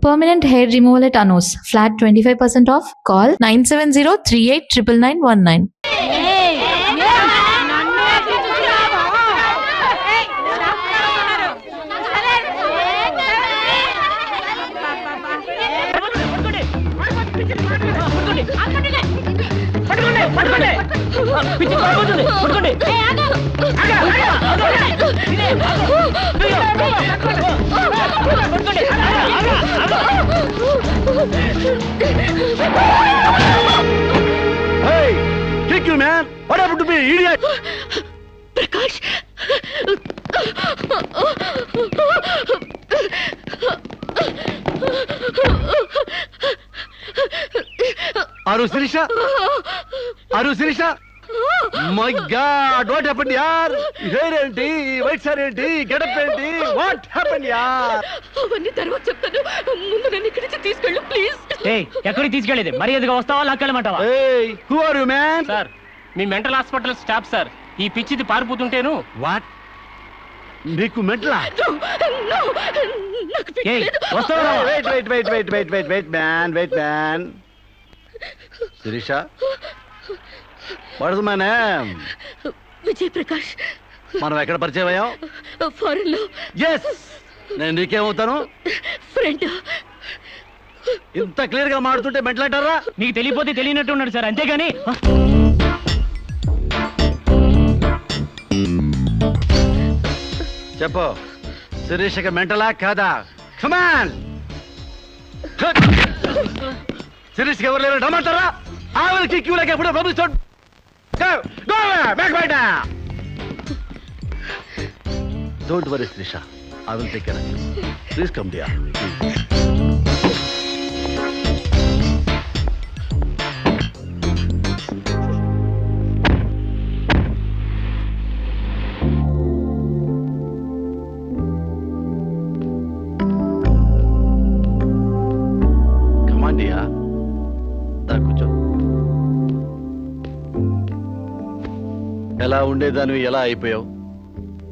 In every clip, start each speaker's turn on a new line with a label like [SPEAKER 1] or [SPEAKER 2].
[SPEAKER 1] Permanent hair removal at Anos. Flat 25% off. Call 970-389919.
[SPEAKER 2] Hey, kick you, man! What happened to me, idiot?
[SPEAKER 3] Prakash!
[SPEAKER 2] Aru Sirisha? Aru Sirisha? My God, what happened, yaar? Hair enti, white hair enti, get up enti, what happened, yaar?
[SPEAKER 3] అవన్నీ తర్వాత చెప్తాను. ముందు నన్ను ఇక్కడి నుంచి తీసుకెళ్ళు please.
[SPEAKER 4] ఎక్కడికి తీసుకెళ్ళేది మర్యాదగా వస్తావా లాక్కెళ్ళమంటావా?
[SPEAKER 2] Hey, who are you, man?
[SPEAKER 4] Sir me mental hospital staff sir. ఈ పిచ్చిది పారిపోతుంటేను.
[SPEAKER 2] What? నీకు మెంటలా?
[SPEAKER 3] No, నాకు పిచ్చలేదు.
[SPEAKER 4] వస్తావా?
[SPEAKER 2] Wait, man. Sirisha? What is my name?
[SPEAKER 3] Vijay Prakash.
[SPEAKER 2] మనం ఎక్కడ పరిచయం అయ్యాం?
[SPEAKER 3] ఫారెన్ లో.
[SPEAKER 2] Yes! నేను నీకేమవుతాను?
[SPEAKER 3] ఫ్రెండ్.
[SPEAKER 2] ఇంత క్లియర్ గా మాడుతుంటే మెంటలంటారా?
[SPEAKER 4] మీకు తెలియపోతే తెలియనట్టు ఉన్నాడు సార్, అంతేగాని.
[SPEAKER 2] చెప్పు, శిరీషకి మెంటలా కాదా? కమాన్! శిరీష్కి ఎవరు లేరు రమ్మంటారా? ఆవిడకి క్యూలకి ఎప్పుడో పంపిస్తాడు. Don't worry, Sirisha. I will take care of you. Please come, dear. Come on, dear. దా కూర్చో. ఎలా ఉండేదానివి ఎలా అయిపోయావు?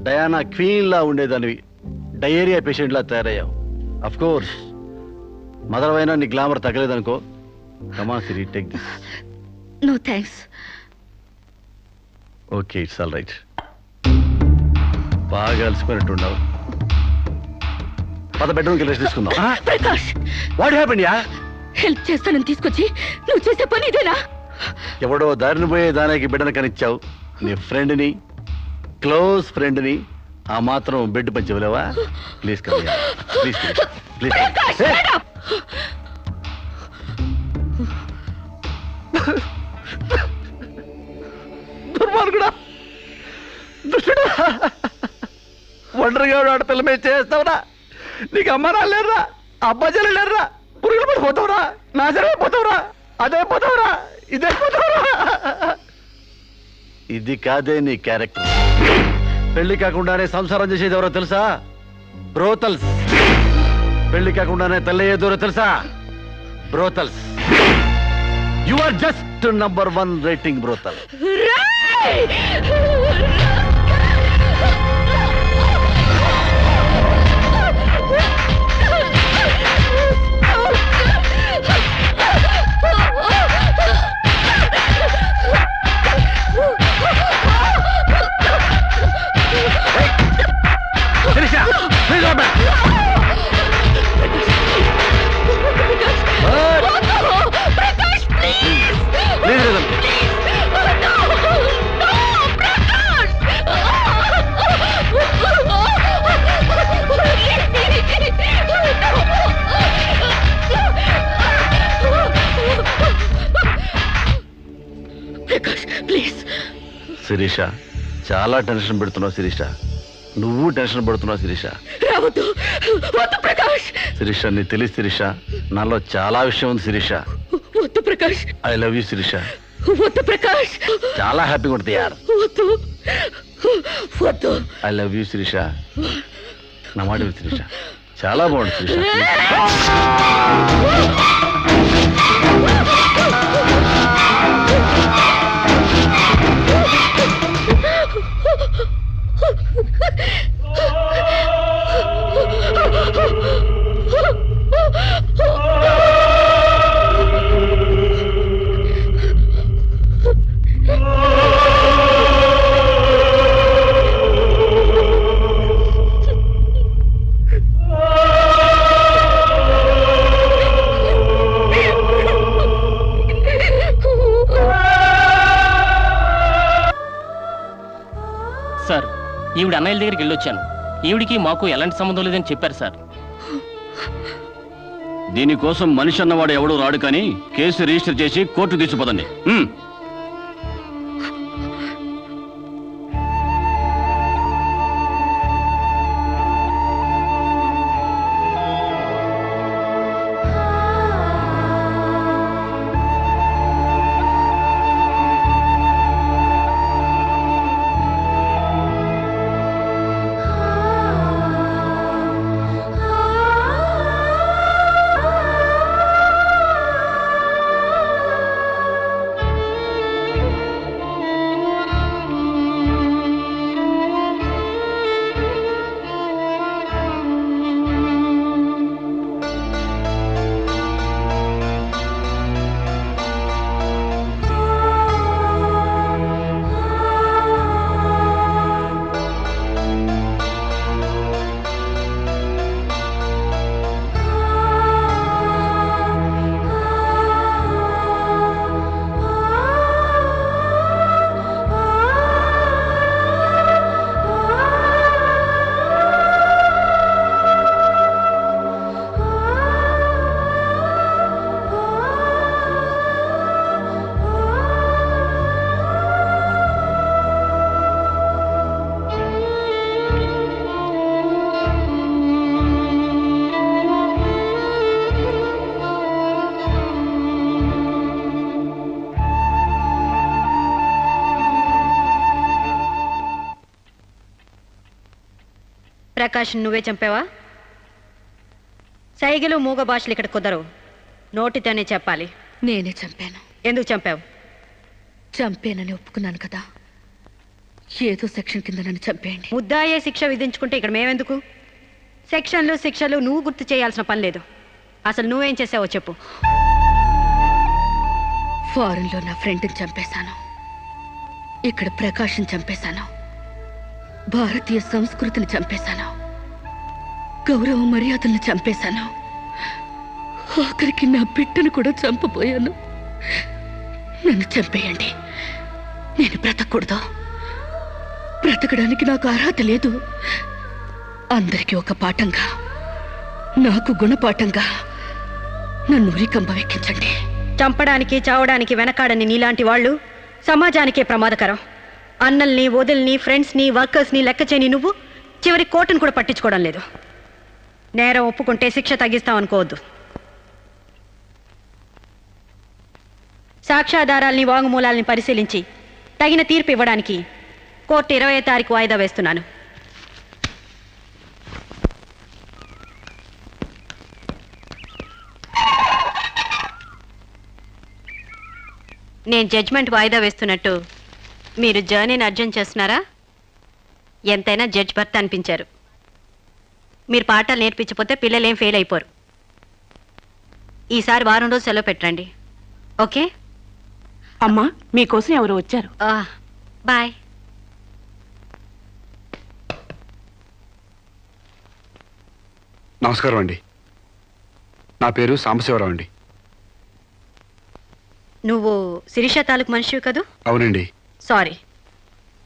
[SPEAKER 2] డయానా క్వీన్ లా ఉండేదానివి డయేరియా పేషెంట్ లా తయారయ్యావు. అఫ్ కోర్స్ మదర్ అయినా నీ గ్లామర్ తగ్గలేదనుకో. కమా Siri, take this.
[SPEAKER 3] No thanks.
[SPEAKER 2] Okay, it's all right. బాగా అలసిపోయినట్టున్నావు. పద బెడ్రూమ్కి రెస్ట్ తీసుకుందాం.
[SPEAKER 3] ప్రకాష్,
[SPEAKER 2] వాట్ హ్యాపెండ్ యా?
[SPEAKER 3] హెల్ప్ చేస్తానని తీసుకొచ్చి నువ్వు చేసే పని ఇదేనా?
[SPEAKER 2] ఎవడో దారిని పోయే దానికి బిడ్డను కనిచ్చావు. నీ ఫ్రెండ్ని, క్లోజ్ ఫ్రెండ్ని ఆ మాత్రం బెడ్ పంచవలేవా? Please come please please. దుర్మార్గుడా, దుష్టుడా, ఒంటరిగా ఆడపిల్ల మీద చేస్తావురా? నీకు అమ్మ రాలేరురా, అబ్బాజీలు లేరురా, పురుగులు పడిపోతావురా, నాశనమైపోతావురా, అదైపోతావురా, ఇదైపోతావురా. ఇది కాదే నీ క్యారెక్టర్. పెళ్లి కాకుండానే సంసారం చేసేది ఎవరో తెలుసా? బ్రోతల్స్. పెళ్లి కాకుండానే తల్లయ్యేదెవరో తెలుసా? Brothels. You are just number 1 rating brothel. Sirisha, చాలా టెన్షన్ పెడుతున్నావు శిరీష. నువ్వు టెన్షన్ పడుతున్నావు శిరీష. శిరీష, నీ తెలియదు శిరీష, నాలో చాలా విషయం ఉంది Sirisha. I love you Sirisha. చాలా హ్యాపీగా ఉంటుంది యార్. I love you Sirisha. నా మాట శిరీష, చాలా బాగుంటుంది శిరీష.
[SPEAKER 3] Oh
[SPEAKER 4] ఈవిడ అన్నయ్యల దగ్గరికి వెళ్ళొచ్చాను. ఈవిడికి మాకు ఎలాంటి సంబంధం లేదని చెప్పారు సార్.
[SPEAKER 5] దీనికోసం మనిషి అన్నవాడు ఎవడూ రాడు, కానీ కేసు రిజిస్టర్ చేసి కోర్టు తీసుకుపోదండి.
[SPEAKER 6] ప్రకాష్ నువ్వే చంపావా? సైగలు మూగ భాషలు ఇక్కడ కుదరవు, నోటితోనే చెప్పాలి.
[SPEAKER 3] నేనే చంపాను.
[SPEAKER 6] ఎందుకు చంపావు?
[SPEAKER 3] చంపానని ఒప్పుకున్నాను కదా, ఏదో సెక్షన్ కింద నన్ను చంపేయండి.
[SPEAKER 6] ముద్దాయే శిక్ష విధించుకుంటే ఇక్కడ మేమెందుకు? సెక్షన్లు శిక్షలు నువ్వు గుర్తు చేయాల్సిన పని లేదు. అసలు నువ్వేం చేసావో చెప్పు.
[SPEAKER 3] ఫారెన్లో నా ఫ్రెండ్ని చంపేశాను, ఇక్కడ ప్రకాష్ని చంపేశాను, భారతీయ సంస్కృతిని చంపేశాను, గౌరవ మర్యాదల్ని చంపేశాను, ఆఖరికి నా బిడ్డను కూడా చంపబోయాను. నన్ను చంపేయండి, నేను బ్రతకూడదు. బ్రతకడానికి నాకు అర్హత లేదు. అందరికీ ఒక పాఠంగా, నాకు గుణపాఠంగా నన్ను ఉరికంబం ఎక్కించండి.
[SPEAKER 6] చంపడానికి చావడానికి వెనకాడని నీలాంటి వాళ్ళు సమాజానికే ప్రమాదకరం. అన్నల్ని, వదిల్ని, ఫ్రెండ్స్ని, వర్కర్స్ని లెక్క చేయని నువ్వు చివరి కోర్టును కూడా పట్టించుకోవడం లేదు. నేరం ఒప్పుకుంటే శిక్ష తగ్గిస్తామనుకోవద్దు. సాక్ష్యాధారాల్ని, వాంగ్మూలాల్ని పరిశీలించి తగిన తీర్పు ఇవ్వడానికి కోర్టు 20వ తారీఖు వాయిదా వేస్తున్నాను. నేను జడ్జ్మెంట్ వాయిదా వేస్తున్నట్టు మీరు జర్నీని అర్జెంట్ చేస్తున్నారా? ఎంతైనా జడ్జ్ భర్త అనిపించారు. మీరు పాఠాలు నేర్పించకపోతే పిల్లలేం ఫెయిల్ అయిపోరు. ఈసారి వారం రోజు సెలవు పెట్టండి, ఓకే?
[SPEAKER 3] అమ్మా, మీకోసం ఎవరు వచ్చారు.
[SPEAKER 6] బాయ్.
[SPEAKER 7] నమస్కారం అండి, నా పేరు సాంబశివరావు అండి.
[SPEAKER 6] నువ్వు శిరీష తాలూకు మనిషివి కదూ?
[SPEAKER 7] అవునండి.
[SPEAKER 6] సారీ,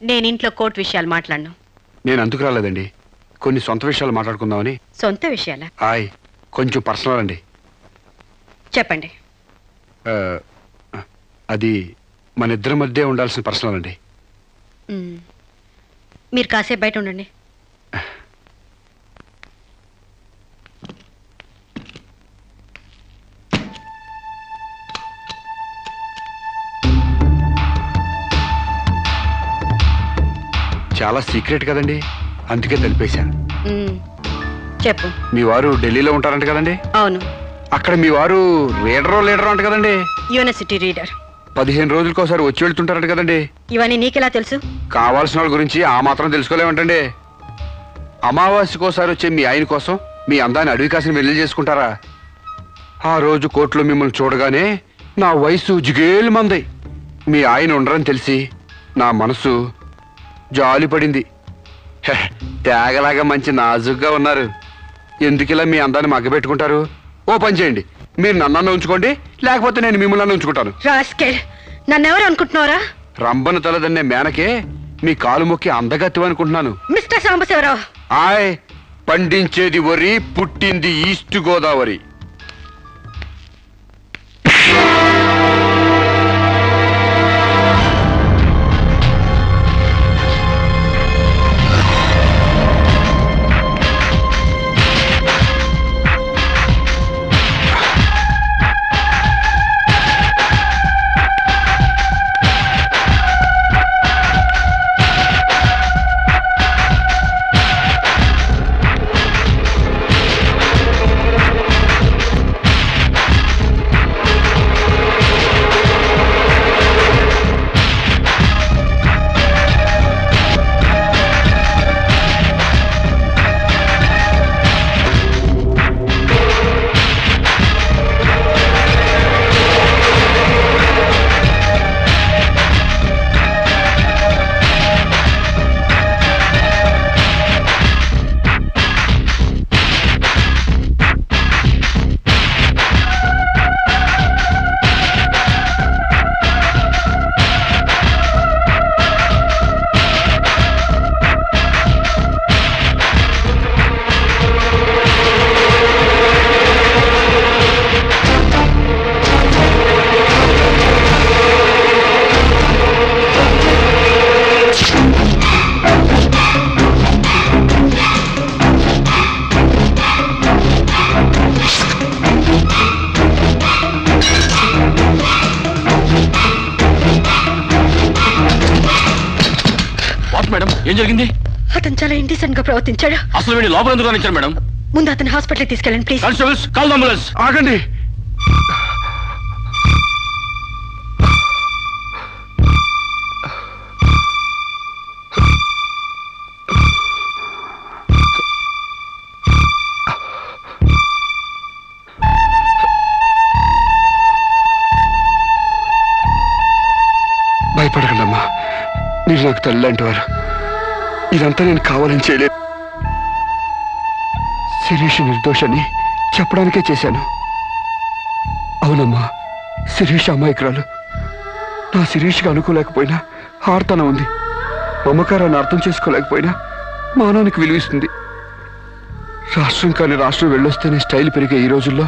[SPEAKER 6] నేను ఇంట్లో కోర్టు విషయాలు మాట్లాడను.
[SPEAKER 7] నేను అందుకు రాలేదండి, కొన్ని సొంత విషయాలు మాట్లాడుకుందామని.
[SPEAKER 6] సొంత విషయాలా?
[SPEAKER 7] హాయ్, కొంచెం పర్సనల్ అండి.
[SPEAKER 6] చెప్పండి.
[SPEAKER 7] అది మన ఇద్దరి మధ్య ఉండాల్సిన పర్సనల్ అండి.
[SPEAKER 6] మీరు కాసేపు బయట ఉండండి.
[SPEAKER 7] చాలా సీక్రెట్ కదండి, అందుకే తెలిపేశా.
[SPEAKER 6] చెప్పు.
[SPEAKER 7] మీ వారు ఢిల్లీలో ఉంటారంట కదండి?
[SPEAKER 6] అవును.
[SPEAKER 7] అక్కడ మీ వారు లీడర్ అంట కదండి?
[SPEAKER 6] University reader.
[SPEAKER 7] 15 రోజులకోసారి వచ్చి వెళ్తుంటారంట కదండి?
[SPEAKER 6] ఇవన్నీ నీకెలా తెలుసు?
[SPEAKER 7] కావాల్సిన వాళ్ళ గురించి ఆ మాత్రం తెలుసుకోలేమంటండి. అమావాస్యకోసారి వచ్చే మీ ఆయన కోసం మీ అందాన్ని అడవి కాసిన వెళ్ళి చేసుకుంటారా? ఆ రోజు కోర్టులో మిమ్మల్ని చూడగానే నా వయసు జిగేలు మంది. మీ ఆయన ఉండరని తెలిసి నా మనసు జాలి పడింది. తేగలాగా మంచి నాజుగ్గా ఉన్నారు. ఎందుకిలా మీ అందాన్ని మగ్గబెట్టుకుంటారు? ఓ పని చేయండి, మీరు నన్ను ఉంచుకోండి, లేకపోతే నేను మిమ్మల్ని ఉంచుకుంటాను.
[SPEAKER 6] నన్నెవరు అనుకుంటున్నారా?
[SPEAKER 7] రంబను తలదన్నే మేనకే మీ కాలు మొక్కి అందగత్తి అనుకుంటున్నాను.
[SPEAKER 6] మిస్టర్ సాంబశివరావు,
[SPEAKER 7] ఆయ్, పండించేది వరి, పుట్టింది ఈస్ట్ గోదావరి.
[SPEAKER 5] మేడం, ఏం జరిగింది?
[SPEAKER 6] అతను చాలా ఇండిసెంట్ గా ప్రవర్తించాడు.
[SPEAKER 5] అసలు వీడిని లోపల ఎందుకు రానిచ్చారు మేడం?
[SPEAKER 6] ముందు అతను హాస్పిటల్కి తీసుకెళ్ళండి ప్లీజ్.
[SPEAKER 5] Constables, call ambulance.
[SPEAKER 7] ఆగండి. భయపడకండమ్మా, మీరు నాకు తల్లి అంటారు. ఇదంతా నేను కావాలని చేయలేదు. శిరీష్ నిర్దోషని చెప్పడానికే చేశాను. అవునమ్మా, శిరీష్ అమాయకురాలు. నా శిరీష్కి అనుకోలేకపోయినా ఆర్తన ఉంది. మమకారాన్ని అర్థం చేసుకోలేకపోయినా మానవునికి విలువిస్తుంది. రాష్ట్రం కాని రాష్ట్రం వెళ్ళొస్తేనే స్టైల్ పెరిగే ఈ రోజుల్లో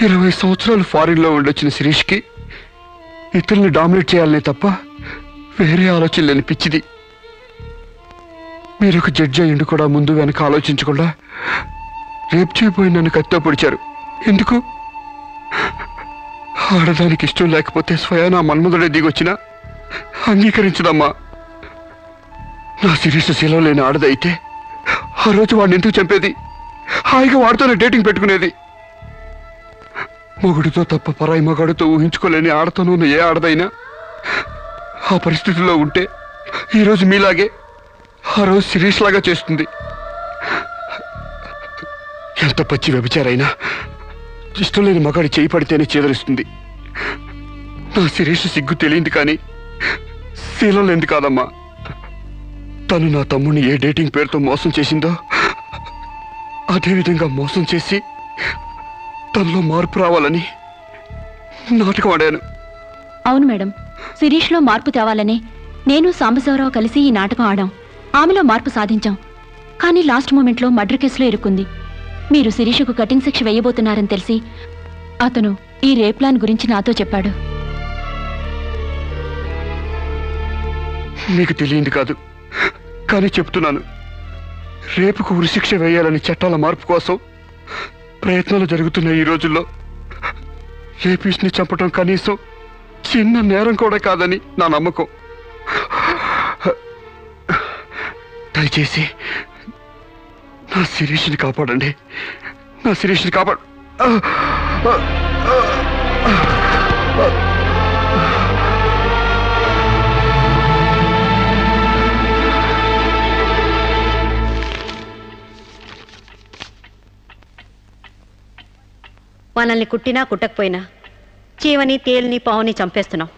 [SPEAKER 7] 20 సంవత్సరాలు ఫారిన్లో ఉండొచ్చిన శిరీష్కి ఇతరుల్ని డామినేట్ చేయాలనే తప్ప వేరే ఆలోచన లేని పిచ్చిది. మీరు ఒక జడ్జి అయ్యిండు కూడా ముందు వెనక ఆలోచించకుండా రేపు చేయబోయి నన్ను కత్తితో పొడిచారు. ఎందుకు? ఆడదానికి ఇష్టం లేకపోతే స్వయానా మన్మధుడే దిగొచ్చినా అంగీకరించదమ్మా. నా శిరీష శీలం లేని ఆడదైతే ఆ రోజు వాడిని ఎందుకు చంపేది? హాయిగా వాడితోనే డేటింగ్ పెట్టుకునేది. మొగుడితో తప్ప పరాయి మగాడితో ఊహించుకోలేని ఆడతోనూ ఏ ఆడదైనా ఆ పరిస్థితుల్లో ఉంటే ఈరోజు మీలాగే ఆ రోజు శిరీష్ లాగా చేస్తుంది. ఎంత పచ్చి వ్యభిచారైనా ఇష్టం లేని మగాడి చేయి పడితేనే చేదరిస్తుంది. నా శిరీష్ సిగ్గు తెలియంది కానీ శీలం లేనిది కాదమ్మా. తను నా తమ్ముడిని ఏ డేటింగ్ పేరుతో మోసం చేసిందో అదేవిధంగా మోసం చేసి తనలో మార్పు రావాలని నాటకం ఆడాను.
[SPEAKER 8] అవును మేడం, శిరీష్లో మార్పు తేవాలని నేను సాంబశివరావు కలిసి ఈ నాటకం ఆడాం. ఆమెలో మార్పు సాధించాం. కానీ లాస్ట్ మూమెంట్లో మర్డర్ కేసులో ఇరుక్కుంది. మీరు శిరీషకు కటింగ్ శిక్ష వేయబోతున్నారని తెలిసి అతను ఈ రేప్ ప్లాన్ గురించి నాతో చెప్పాడు.
[SPEAKER 7] మీకు తెలియంది కాదు, కానీ చెప్తున్నాను. రేపుకు ఉరిశిక్ష వేయాలని చట్టాల మార్పు కోసం ప్రయత్నాలు జరుగుతున్న ఈ రోజుల్లో రేపిస్ట్ని చంపటం కనీసం చిన్న నేరం కూడా కాదని నా నమ్మకం. దయచేసి నా శిరీష్ని కాపాడండి. నా శిరీష్ని కాపాడు.
[SPEAKER 6] మనల్ని కుట్టినా కుట్టకపోయినా చీవని తేలిని పావుని చంపేస్తున్నాం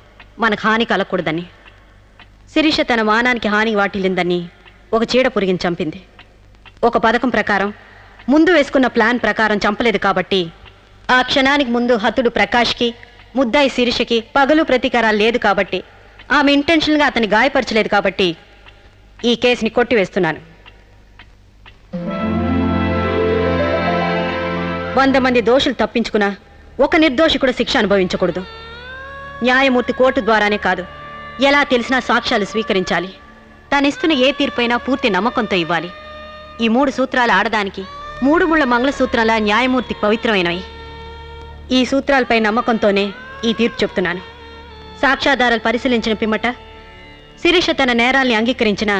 [SPEAKER 6] మనకు హాని కలగకూడదని. శిరీష తన మానానికి హాని వాటిల్లిందని ఒక చీడ పురిగిని చంపింది. ఒక పథకం ప్రకారం ముందు వేసుకున్న ప్లాన్ ప్రకారం చంపలేదు కాబట్టి ఆ క్షణానికి ముందు హతుడు ప్రకాష్కి ముద్దాయి శిరీషకి పగలు ప్రతీకారాలు లేదు కాబట్టి ఆమె ఇంటెన్షన్గా అతన్ని గాయపరచలేదు కాబట్టి ఈ కేసుని కొట్టివేస్తున్నాను. 100 మంది దోషులు తప్పించుకున్నా ఒక నిర్దోషి కూడా శిక్ష అనుభవించకూడదు. న్యాయమూర్తి కోర్టు ద్వారానే కాదు, ఎలా తెలిసినా సాక్ష్యాలు స్వీకరించాలి. తనిస్తున్న ఏ తీర్పైనా పూర్తి నమ్మకంతో ఇవ్వాలి. ఈ 3 సూత్రాలు ఆడదానికి 3 ముళ్ళ మంగళసూత్రాల న్యాయమూర్తికి పవిత్రమైనవి. ఈ సూత్రాలపై నమ్మకంతోనే ఈ తీర్పు చెప్తున్నాను. సాక్ష్యాధారాలు పరిశీలించిన పిమ్మట శిరీష తన నేరాల్ని అంగీకరించిన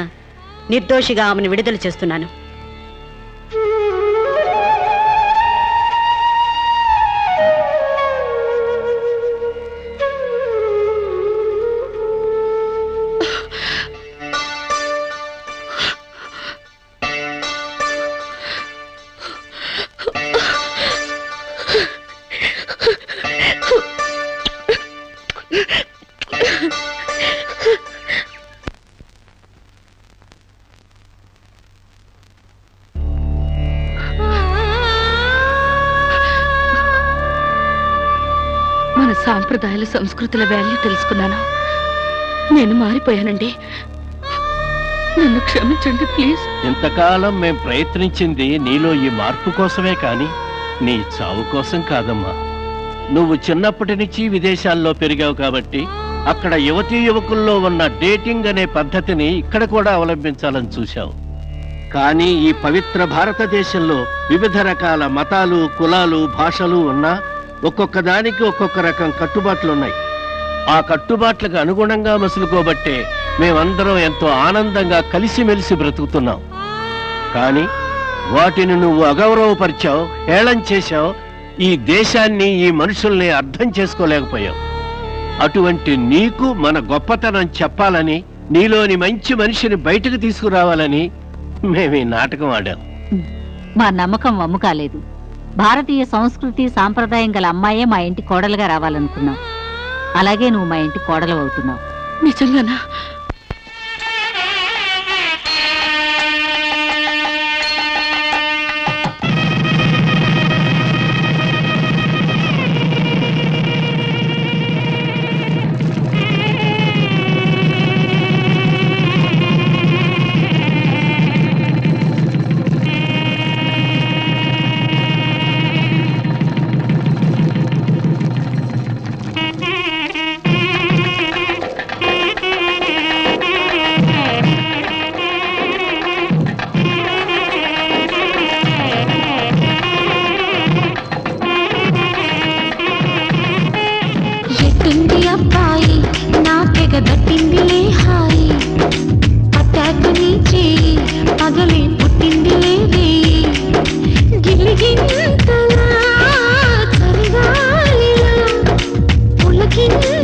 [SPEAKER 6] నిర్దోషిగా ఆమెను విడుదల చేస్తున్నాను.
[SPEAKER 3] మన సాంప్రదాయాల సంస్కృతుల వాల్యూ తెలుసుకున్నాను. నేను మారిపోయానండి. నన్ను క్షమించండి ప్లీజ్.
[SPEAKER 9] ఇంతకాలం మేం ప్రయత్నించింది నీలో ఈ మార్పు కోసమే కాని నీ చావు కోసం కాదమ్మా. నువ్వు చిన్నప్పటి నుంచి విదేశాల్లో పెరిగావు కాబట్టి అక్కడ యువతీ యువకుల్లో ఉన్న డేటింగ్ అనే పద్ధతిని ఇక్కడ కూడా అవలంబించాలని చూశావు. కానీ ఈ పవిత్ర భారతదేశంలో వివిధ రకాల మతాలు, కులాలు, భాషలు ఉన్నా ఒక్కొక్క దానికి ఒక్కొక్క రకం కట్టుబాట్లున్నాయి. ఆ కట్టుబాట్లకు అనుగుణంగా మసులుకోబట్టే మేమందరం ఎంతో ఆనందంగా కలిసిమెలిసి బ్రతుకుతున్నాం. కానీ వాటిని నువ్వు అగౌరవపరిచావు, హేళన చేశావు. ఈ దేశాన్ని, ఈ మనుషుల్ని అర్థం చేసుకోలేకపోయావు. అటువంటి నీకు మన గొప్పతనం చెప్పాలని, నీలోని మంచి మనిషిని బయటకు తీసుకురావాలని మేము ఈ నాటకం ఆడాం.
[SPEAKER 10] మా నమ్మకం వమ్ము కాలేదు. భారతీయ సంస్కృతి సాంప్రదాయం గల అమ్మాయే మా ఇంటి కోడలుగా రావాలనుకున్నావు. అలాగే నువ్వు మా ఇంటి కోడలు అవుతున్నావు.
[SPEAKER 3] నిజంగానా?
[SPEAKER 8] అబ్బాయి నాకెగ దట్టిందిలే హాయి, అటాకు నుంచి పగలే పుట్టిందిలే వేయి, గిలిగింతలా చలిగాలిలా పులకింత